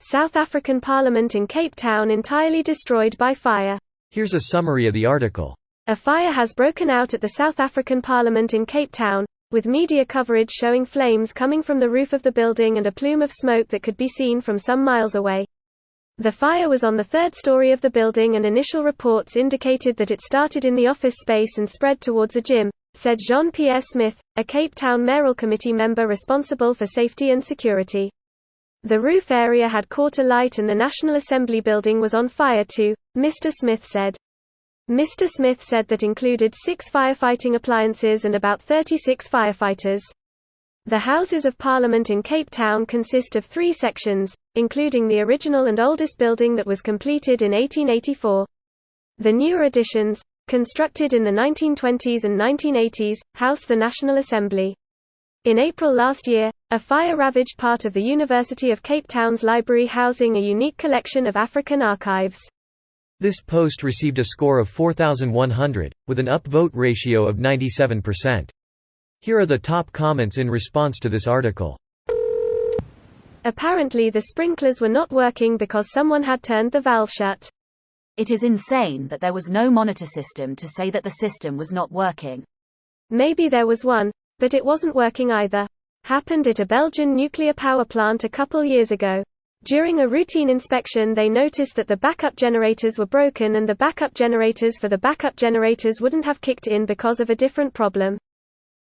South African Parliament in Cape Town entirely destroyed by fire. Here's a summary of the article. A fire has broken out at the South African Parliament in Cape Town, with media coverage showing flames coming from the roof of the building and a plume of smoke that could be seen from some miles away. The fire was on the third story of the building, and initial reports indicated that it started in the office space and spread towards a gym, said Jean-Pierre Smith, a Cape Town mayoral committee member responsible for safety and security. The roof area had caught alight and the National Assembly building was on fire too, Mr. Smith said. Mr. Smith said that included 6 firefighting appliances and about 36 firefighters. The Houses of Parliament in Cape Town consist of 3 sections, including the original and oldest building that was completed in 1884. The newer additions, constructed in the 1920s and 1980s, house the National Assembly. In April last year, a fire ravaged part of the University of Cape Town's library housing a unique collection of African archives. This post received a score of 4,100, with an upvote ratio of 97%. Here are the top comments in response to this article. Apparently the sprinklers were not working because someone had turned the valve shut. It is insane that there was no monitor system to say that the system was not working. Maybe there was one, but it wasn't working either. Happened at a Belgian nuclear power plant a couple years ago. During a routine inspection they noticed that the backup generators were broken and the backup generators for the backup generators wouldn't have kicked in because of a different problem.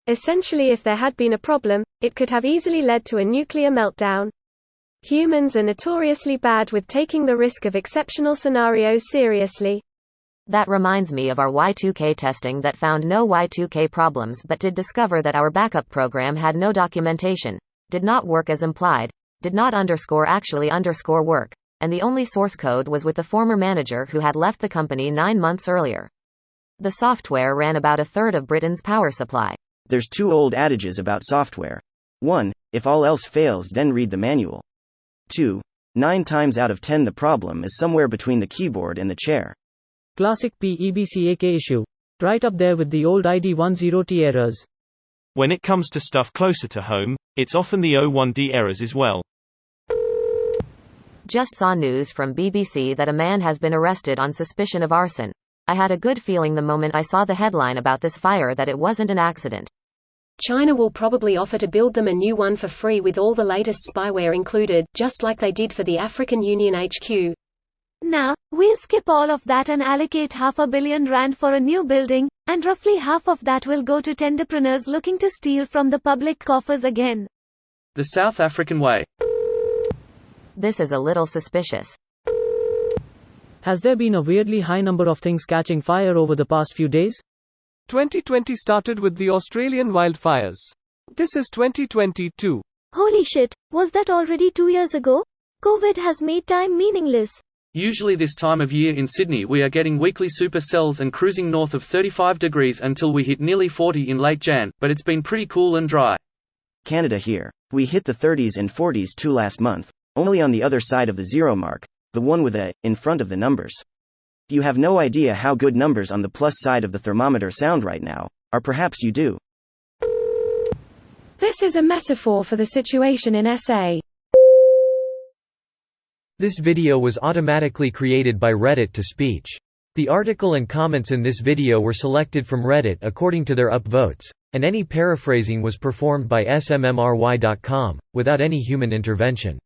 Essentially, if there had been a problem, it could have easily led to a nuclear meltdown. Humans are notoriously bad with taking the risk of exceptional scenarios seriously. That reminds me of our Y2K testing that found no Y2K problems but did discover that our backup program had no documentation, did not work as implied, did not actually work, and the only source code was with the former manager who had left the company 9 months earlier. The software ran about a third of Britain's power supply. There's 2 old adages about software. 1. If all else fails, then read the manual. 2. 9 times out of 10 the problem is somewhere between the keyboard and the chair. Classic PEBCAK issue. Right up there with the old ID10T errors. When it comes to stuff closer to home, it's often the O1D errors as well. Just saw news from BBC that a man has been arrested on suspicion of arson. I had a good feeling the moment I saw the headline about this fire that it wasn't an accident. China will probably offer to build them a new one for free with all the latest spyware included, just like they did for the African Union HQ. Nah, we'll skip all of that and allocate R500 billion for a new building, and roughly half of that will go to entrepreneurs looking to steal from the public coffers again. The South African way. This is a little suspicious. Has there been a weirdly high number of things catching fire over the past few days? 2020 started with the Australian wildfires. This is 2022. Holy shit, was that already 2 years ago? COVID has made time meaningless. Usually this time of year in Sydney we are getting weekly supercells and cruising north of 35 degrees until we hit nearly 40 in late Jan, but it's been pretty cool and dry. Canada here. We hit the 30s and 40s too last month, only on the other side of the zero mark, the one with a in front of the numbers. You have no idea how good numbers on the plus side of the thermometer sound right now, or perhaps you do. This is a metaphor for the situation in SA. This video was automatically created by Reddit to speech. The article and comments in this video were selected from Reddit according to their upvotes, and any paraphrasing was performed by smmry.com, without any human intervention.